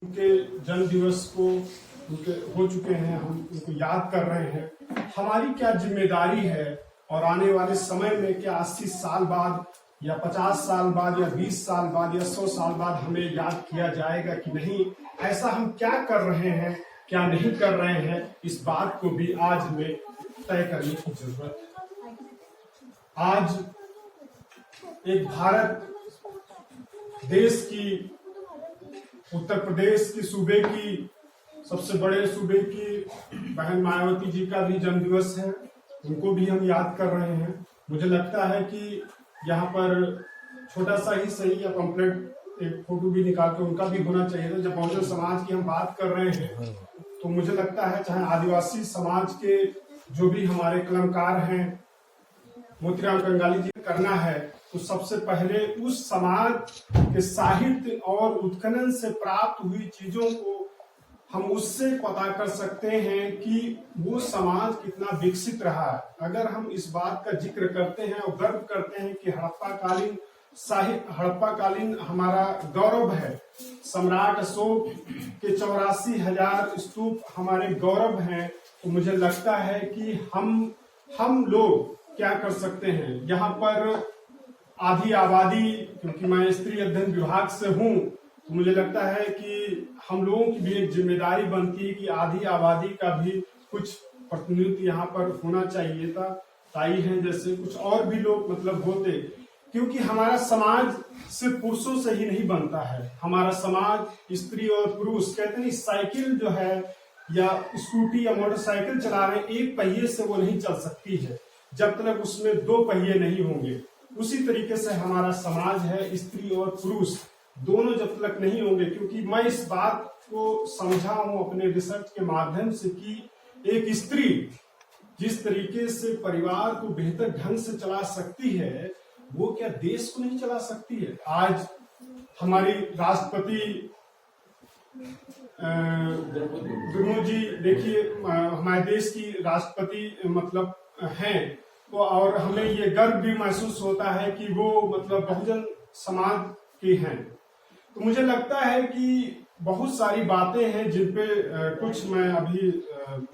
उनके जन्म दिवस को उनके हो चुके हैं, हम उनको याद कर रहे हैं। हमारी क्या जिम्मेदारी है और आने वाले समय में क्या 80 साल बाद या 50 साल बाद या 20 साल बाद या 100 साल बाद हमें याद किया जाएगा कि नहीं, ऐसा हम क्या कर रहे हैं, क्या नहीं कर रहे हैं, इस बात को भी आज हमें तय करने की जरूरत है। आज एक भारत देश की, उत्तर प्रदेश की सूबे की, सबसे बड़े सूबे की बहन मायावती जी का भी जन्मदिवस है, उनको भी हम याद कर रहे हैं। मुझे लगता है कि यहाँ पर छोटा सा ही सही या पंपलेट एक फोटो भी निकाल के उनका भी होना चाहिए था। जब बहुजन समाज की हम बात कर रहे हैं तो मुझे लगता है चाहे आदिवासी समाज के जो भी हमारे कलमकार हैं, मोतीराम कंगाली जी करना है तो सबसे पहले उस समाज के साहित्य और उत्खनन से प्राप्त हुई चीजों को हम उससे पता कर सकते हैं कि वो समाज कितना विकसित रहा है। अगर हम इस बात का जिक्र करते हैं और गर्व करते हैं कि हड़प्पाकालीन हमारा गौरव है, सम्राट अशोक के 84,000 स्तूप हमारे गौरव हैं, तो मुझे लगता है कि हम लोग क्या कर सकते हैं। यहाँ पर आधी आबादी, क्योंकि मैं स्त्री अध्ययन विभाग से हूँ, तो मुझे लगता है कि हम लोगों की भी एक जिम्मेदारी बनती है कि आधी आबादी का भी कुछ प्रतिनिधित्व यहाँ पर होना चाहिए था। ताई हैं जैसे कुछ और भी लोग मतलब होते, क्योंकि हमारा समाज सिर्फ पुरुषों से ही नहीं बनता है। हमारा समाज स्त्री और पुरुष, कहते हैं साइकिल जो है या स्कूटी या मोटरसाइकिल चला रहे हैं, एक पहिए से वो नहीं चल सकती है जब तक उसमें दो पहिए नहीं होंगे। उसी तरीके से हमारा समाज है, स्त्री और पुरुष दोनों जब तक नहीं होंगे। क्योंकि मैं इस बात को समझा हूं अपने रिसर्च के माध्यम से कि एक स्त्री जिस तरीके से परिवार को बेहतर ढंग से चला सकती है, वो क्या देश को नहीं चला सकती है। आज हमारी राष्ट्रपति द्रौपदी जी देखिए, हमारे देश की राष्ट्रपति मतलब हैं, तो और हमें ये गर्व भी महसूस होता है कि वो मतलब बहुजन समाज के हैं। तो मुझे लगता है कि बहुत सारी बातें हैं जिन पे कुछ मैं अभी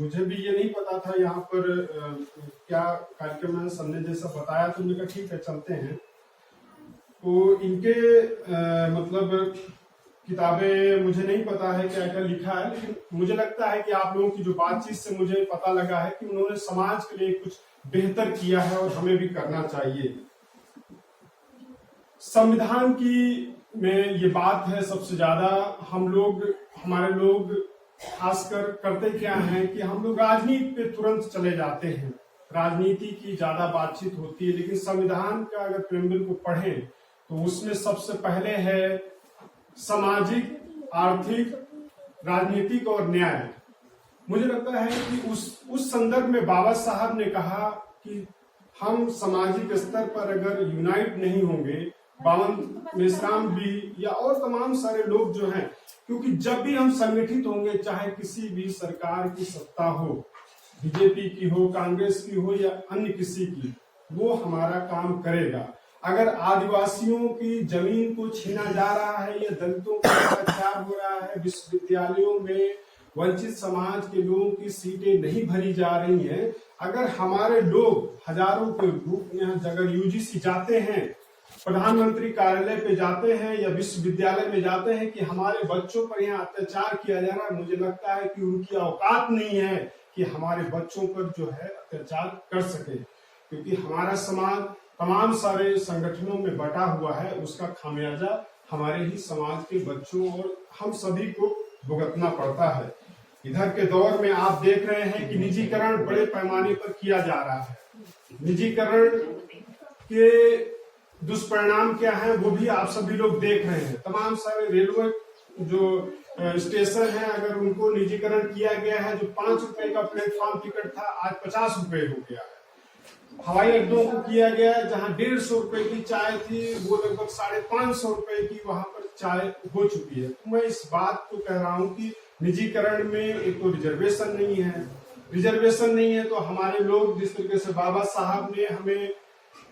मुझे भी ये नहीं पता था यहाँ पर क्या कार्यक्रम है, सबने जैसा बताया तो मुझे कहा ठीक है चलते हैं। तो इनके मतलब किताबें मुझे नहीं पता है क्या क्या लिखा है, लेकिन मुझे लगता है कि आप लोगों की जो बातचीत से मुझे पता लगा है कि उन्होंने समाज के लिए कुछ बेहतर किया है और हमें भी करना चाहिए। संविधान की में ये बात है सबसे ज्यादा हमारे लोग खासकर करते क्या है कि हम लोग राजनीति पे तुरंत चले जाते हैं, राजनीति की ज्यादा बातचीत होती है। लेकिन संविधान का अगर प्रेम्बल को पढ़ें तो उसमें सबसे पहले है सामाजिक, आर्थिक, राजनीतिक और न्याय। मुझे लगता है कि उस संदर्भ में बाबा साहब ने कहा कि हम सामाजिक स्तर पर अगर यूनाइट नहीं होंगे, बावन मेश्राम भी या और तमाम सारे लोग जो हैं, क्योंकि जब भी हम संगठित होंगे, चाहे किसी भी सरकार की सत्ता हो, बीजेपी की हो, कांग्रेस की हो या अन्य किसी की, वो हमारा काम करेगा। अगर आदिवासियों की जमीन को छीना जा रहा है या दलितों का अत्याचार हो रहा है, विश्वविद्यालयों में वंचित समाज के लोगों की सीटें नहीं भरी जा रही हैं, अगर हमारे लोग हजारों के ग्रुप में अगर यूजीसी जाते हैं, प्रधानमंत्री कार्यालय पे जाते हैं या विश्वविद्यालय में जाते हैं कि हमारे बच्चों पर यहाँ अत्याचार किया जा रहा है, मुझे लगता है कि उनकी औकात नहीं है कि हमारे बच्चों पर जो है अत्याचार कर सके। क्योंकि हमारा समाज तमाम सारे संगठनों में बटा हुआ है, उसका खामियाजा हमारे ही समाज के बच्चों और हम सभी को भुगतना पड़ता है। इधर के दौर में आप देख रहे हैं कि निजीकरण बड़े पैमाने पर किया जा रहा है। निजीकरण के दुष्परिणाम क्या है वो भी आप सभी लोग देख रहे हैं। तमाम सारे रेलवे जो स्टेशन है, अगर उनको निजीकरण किया गया है, जो 5 रुपए का प्लेटफॉर्म टिकट था आज 50 रुपए हो गया है। हवाई अड्डों को किया गया है, जहां 150 रुपए की चाय थी वो लगभग 550 रुपए की वहां पर चाय हो चुकी है। तो मैं इस बात को कह रहा हूं कि निजीकरण में एक तो रिजर्वेशन नहीं है, तो हमारे लोग जिस तरीके से बाबा साहब ने हमें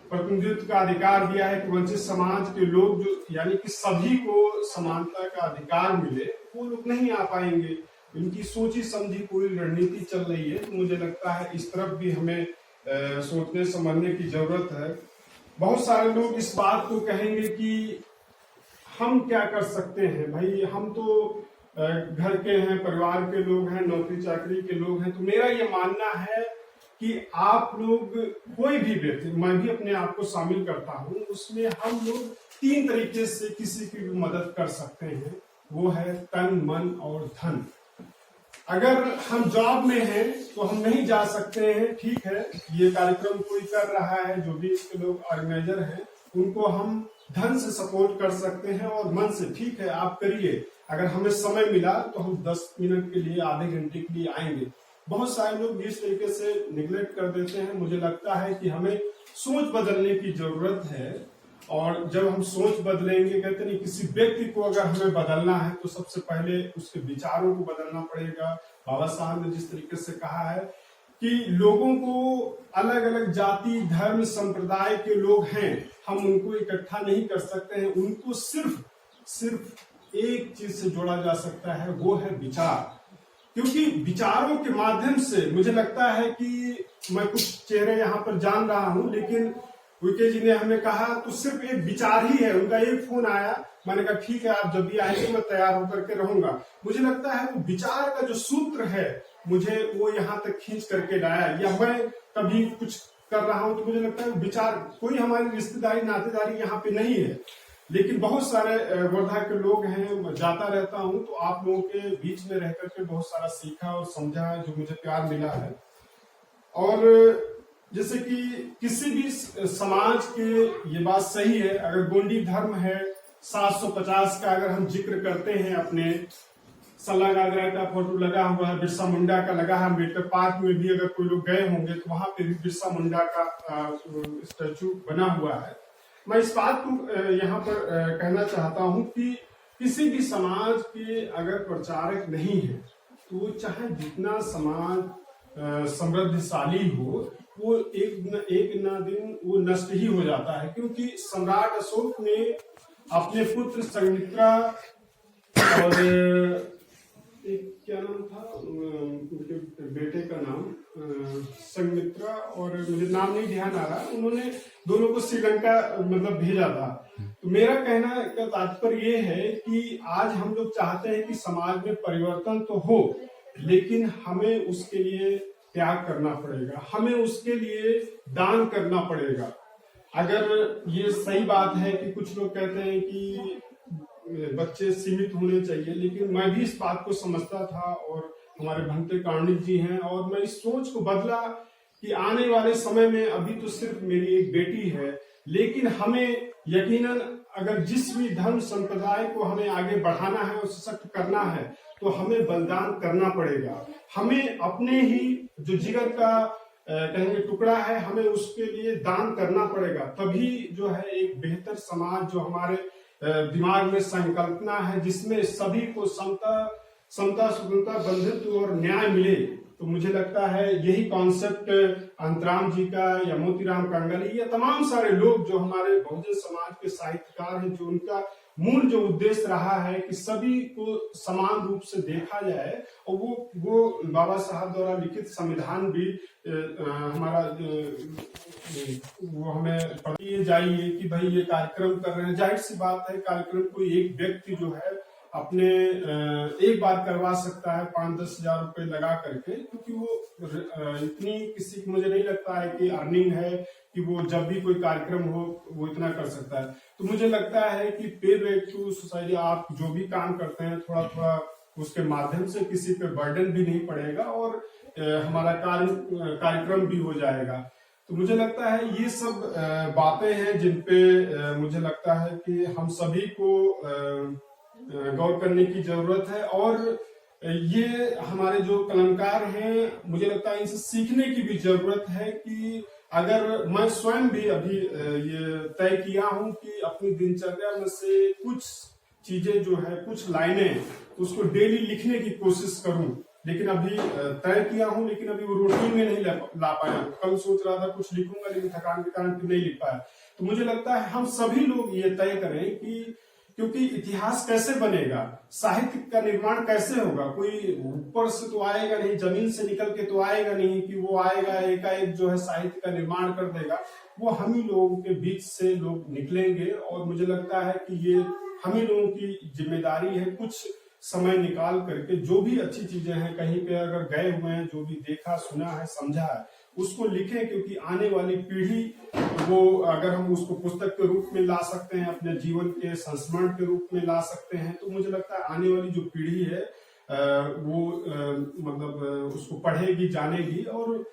प्रतिनिधित्व का अधिकार दिया है कि वंचित समाज के लोग जो यानी कि सभी को समानता का अधिकार मिले, वो लोग नहीं आ पाएंगे। इनकी सोची समझी पूरी रणनीति चल रही है। तो मुझे लगता है इस तरफ भी हमें सोचने समझने की जरूरत है। बहुत सारे लोग इस बात को कहेंगे कि हम क्या कर सकते हैं, भाई हम तो घर के हैं, परिवार के लोग हैं, नौकरी चाकरी के लोग हैं। तो मेरा ये मानना है कि आप लोग, कोई भी व्यक्ति, मैं भी अपने आप को शामिल करता हूं उसमें, हम लोग 3 तरीके से किसी की भी मदद कर सकते हैं। वो है तन, मन और धन। अगर हम जॉब में हैं तो हम नहीं जा सकते हैं, ठीक है, ये कार्यक्रम कोई कर रहा है, जो भी इसके लोग ऑर्गेनाइजर हैं उनको हम धन से सपोर्ट कर सकते हैं और मन से, ठीक है आप करिए। अगर हमें समय मिला तो हम 10 मिनट के लिए, आधे घंटे के लिए आएंगे। बहुत सारे लोग इस तरीके से निगलेक्ट कर देते हैं। मुझे लगता है कि हमें सोच बदलने की जरूरत है। और जब हम सोच बदलेंगे, कहते नहीं, किसी व्यक्ति को अगर हमें बदलना है तो सबसे पहले उसके विचारों को बदलना पड़ेगा। बाबा साहब ने जिस तरीके से कहा है कि लोगों को, अलग अलग जाति, धर्म, संप्रदाय के लोग हैं, हम उनको इकट्ठा नहीं कर सकते हैं। उनको सिर्फ एक चीज से जोड़ा जा सकता है, वो है विचार। क्योंकि विचारों के माध्यम से, मुझे लगता है कि मैं कुछ चेहरे यहाँ पर जान रहा हूं, लेकिन वीके जी ने हमें कहा तो सिर्फ एक विचार ही है। उनका एक फोन आया, मैंने कहा ठीक है आप जब भी आएंगे मैं तैयार होकर के रहूंगा। मुझे लगता है वो विचार का जो सूत्र है, मुझे वो यहाँ तक खींच करके लाया। या मैं कभी कुछ कर रहा हूं तो मुझे लगता है विचार, कोई हमारी रिश्तेदारी नातेदारी यहाँ पे नहीं है, लेकिन बहुत सारे वर्धा के लोग हैं, मैं जाता रहता हूं तो आप लोगों के बीच में रह करके बहुत सारा सीखा और समझा, जो मुझे प्यार मिला है। और जैसे कि किसी भी समाज के, ये बात सही है, अगर गोंडी धर्म है 750 का अगर हम जिक्र करते हैं, अपने सल्ला गागरा का फोटो लगा हुआ है, बिरसा मुंडा का लगा है। अम्बेडकर पार्क में भी अगर कोई लोग गए होंगे तो वहां पे भी बिरसा मुंडा का स्टैचू बना हुआ है। मैं इस बात को यहाँ पर कहना चाहता हूँ कि किसी भी समाज के अगर प्रचारक नहीं है तो चाहे जितना समाज समृद्धशाली हो, वो एक ना दिन वो नष्ट ही हो जाता है। क्योंकि सम्राट अशोक ने अपने पुत्र संघमित्रा और एक क्या नाम था उनके बेटे का नाम, संघमित्रा, और मुझे नाम नहीं ध्यान आ रहा, उन्होंने दोनों को श्रीलंका मतलब भेजा था। तो मेरा कहना का तात्पर्य ये है कि आज हम लोग चाहते हैं कि समाज में परिवर्तन तो हो, लेकिन हमें उसके लिए त्याग करना पड़ेगा, हमें उसके लिए दान करना पड़ेगा। अगर ये सही बात है कि कुछ लोग कहते हैं कि बच्चे सीमित होने चाहिए, लेकिन मैं भी इस बात को समझता था, और हमारे भंते कार्णिक जी हैं, और मैं इस सोच को बदला कि आने वाले समय में, अभी तो सिर्फ मेरी एक बेटी है, लेकिन हमें यकीनन अगर जिस भी धर्म संप्रदाय को हमें आगे बढ़ाना है और सशक्त करना है तो हमें बलिदान करना पड़ेगा। हमें अपने ही जो जिगर का कहेंगे टुकड़ा है, हमें उसके लिए दान करना पड़ेगा। तभी जो है एक बेहतर समाज, जो हमारे दिमाग में संकल्पना है, जिसमें सभी को समता, स्वतंत्रता, बंधुत्व और न्याय मिले, तो मुझे लगता है यही कॉन्सेप्ट अंतराम जी का या मोतीराम कंगाली या तमाम सारे लोग जो हमारे बहुजन समाज के साहित्यकार हैं, जो उनका मूल जो उद्देश्य रहा है कि सभी को समान रूप से देखा जाए, और वो बाबा साहब द्वारा लिखित संविधान भी हमारा वो हमें पढ़िए जाइए कि भाई ये कार्यक्रम कर रहे हैं। जाहिर सी बात है, कार्यक्रम कोई एक व्यक्ति जो है अपने एक बार करवा सकता है 5-10 हजार रुपए लगा करके, क्योंकि वो इतनी किसी को मुझे नहीं लगता है कि अर्निंग है कि वो जब भी कोई कार्यक्रम हो वो इतना कर सकता है। तो मुझे लगता है कि पे बैक टू सोसाइटी, आप जो भी काम करते हैं थोड़ा थोड़ा उसके माध्यम से किसी पे बर्डन भी नहीं पड़ेगा और हमारा कार्यक्रम भी हो जाएगा। तो मुझे लगता है ये सब बातें हैं जिनपे मुझे लगता है कि हम सभी को गौर करने की जरूरत है। और ये हमारे जो कलाकार हैं, मुझे लगता है इनसे सीखने की भी जरूरत है कि अगर मैं स्वयं भी अभी ये तय किया हूं कि अपनी दिनचर्या में से कुछ चीजें जो है, कुछ लाइनें, उसको डेली लिखने की कोशिश करूं। लेकिन अभी तय किया हूं, लेकिन अभी वो रूटीन में नहीं ला पाया। कल सोच रहा था कुछ लिखूंगा, लेकिन थकान के कारण नहीं लिख पाया। तो मुझे लगता है हम सभी लोग ये तय करें कि क्योंकि इतिहास कैसे बनेगा, साहित्य का निर्माण कैसे होगा, कोई ऊपर से तो आएगा नहीं, जमीन से निकल के तो आएगा नहीं कि वो आएगा एकाएक जो है साहित्य का निर्माण कर देगा। वो हम ही लोगों के बीच से लोग निकलेंगे और मुझे लगता है कि ये हम ही लोगों की जिम्मेदारी है कुछ समय निकाल करके जो भी अच्छी चीजें हैं, कहीं पे अगर गए हुए हैं, जो भी देखा सुना है समझा है उसको लिखें, क्योंकि आने वाली पीढ़ी वो अगर हम उसको पुस्तक के रूप में ला सकते हैं, अपने जीवन के संस्मरण के रूप में ला सकते हैं, तो मुझे लगता है आने वाली जो पीढ़ी है वो मतलब उसको पढ़ेगी, जानेगी। और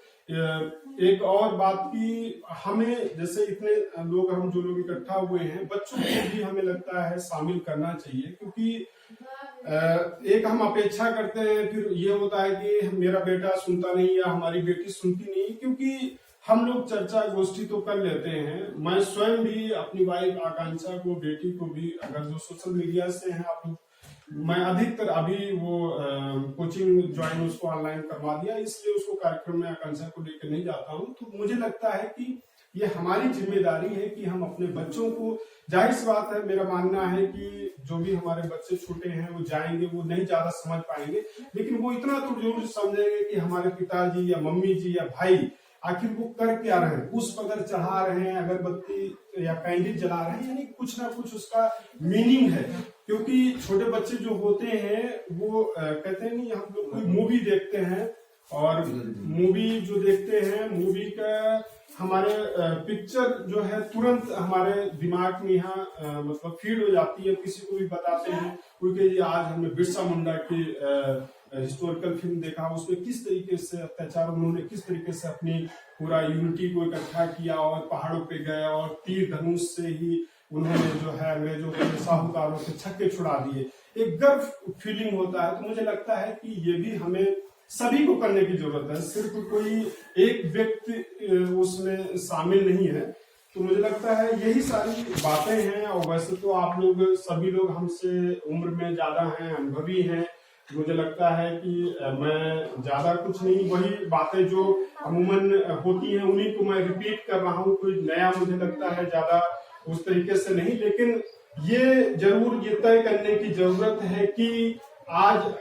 एक और बात की हमें जैसे इतने लोग हम जो लोग इकट्ठा हुए हैं, बच्चों को भी हमें लगता है शामिल करना चाहिए, क्योंकि एक हम अपेक्षा करते हैं, फिर ये होता है कि मेरा बेटा सुनता नहीं या हमारी बेटी सुनती नहीं, क्योंकि हम लोग चर्चा गोष्ठी तो कर लेते हैं। मैं स्वयं भी अपनी वाइफ आकांक्षा को, बेटी को भी, अगर जो सोशल मीडिया से हैं आप, मैं अधिकतर अभी वो कोचिंग ज्वाइन उसको ऑनलाइन करवा दिया, इसलिए उसको कार्यक्रम में आकांक्षा को लेकर नहीं जाता हूँ। तो मुझे लगता है कि ये हमारी जिम्मेदारी है कि हम अपने बच्चों को, जाहिर सी बात है, मेरा मानना है कि जो भी हमारे बच्चे छोटे हैं वो जाएंगे, वो नहीं ज्यादा समझ पाएंगे, लेकिन वो इतना तो जरूर समझेंगे कि हमारे पिताजी या मम्मी जी या भाई आखिर वो कर क्या रहे हैं, पुष्प अगर चढ़ा रहे हैं, अगरबत्ती या कैंडल जला रहे हैं, यानी कुछ ना कुछ उसका मीनिंग है। क्योंकि छोटे बच्चे जो होते हैं वो कहते हैं नहीं, हम लोग कोई मूवी देखते हैं और मूवी जो देखते हैं, मूवी का हमारे पिक्चर जो है तुरंत हमारे दिमाग में यहाँ मतलब फीड हो जाती है। किसी को भी बताते हैं क्योंकि आज हमने बिरसा मुंडा की हिस्टोरिकल फिल्म देखा, उसमें किस तरीके से अत्याचार, उन्होंने किस तरीके से अपनी पूरा यूनिटी को इकट्ठा किया और पहाड़ों पे गए और तीर धनुष से ही उन्होंने जो है अंग्रेजों के साहूकारों के छक्के छुड़ा दिए। एक गर्व फीलिंग होता है। तो मुझे लगता है कि ये भी हमें सभी को करने की जरूरत है, सिर्फ कोई एक व्यक्ति उसमें शामिल नहीं है। तो मुझे लगता है यही सारी बातें हैं। और वैसे तो आप लोग सभी लोग हमसे उम्र में ज्यादा हैं, अनुभवी हैं। मुझे लगता है कि मैं ज्यादा कुछ नहीं, वही बातें जो अमूमन होती हैं उन्हीं को मैं रिपीट कर रहा हूँ। कोई नया मुझे लगता है ज्यादा उस तरीके से नहीं, लेकिन ये जरूर ये तय करने की जरूरत है कि आज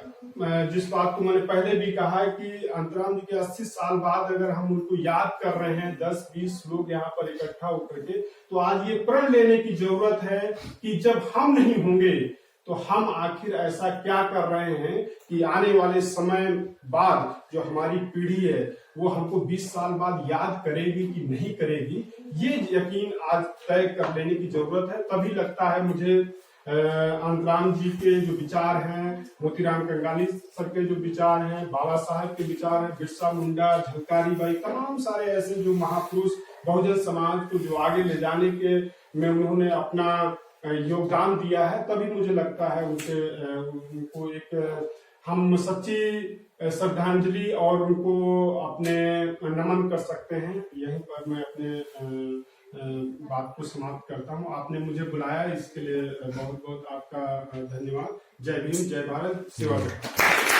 जिस बात को मैंने पहले भी कहा है कि अंतराम जी के 80 साल बाद अगर हम उनको याद कर रहे हैं, 10-20 लोग यहाँ पर इकट्ठा होकर के, तो आज ये प्रण लेने की जरूरत है कि जब हम नहीं होंगे तो हम आखिर ऐसा क्या कर रहे हैं कि आने वाले समय बाद जो हमारी पीढ़ी है वो हमको 20 साल बाद याद करेगी कि नहीं करेगी, ये यकीन आज तय कर लेने की जरूरत है। तभी लगता है मुझे अंतराम जी के जो विचार हैं, मोतीराम कंगाली सर के जो विचार हैं, बाबा साहब के विचार हैं, बिरसा मुंडा, झलकारी बाई, तमाम सारे ऐसे जो महापुरुष बहुजन समाज को जो आगे ले जाने के में उन्होंने अपना योगदान दिया है, तभी मुझे लगता है उनको एक हम सच्ची श्रद्धांजलि और उनको अपने नमन कर सकते हैं। यहीं पर मैं अपने बात को समाप्त करता हूं। आपने मुझे बुलाया, इसके लिए बहुत बहुत आपका धन्यवाद। जय भीम, जय भारत, सेवा।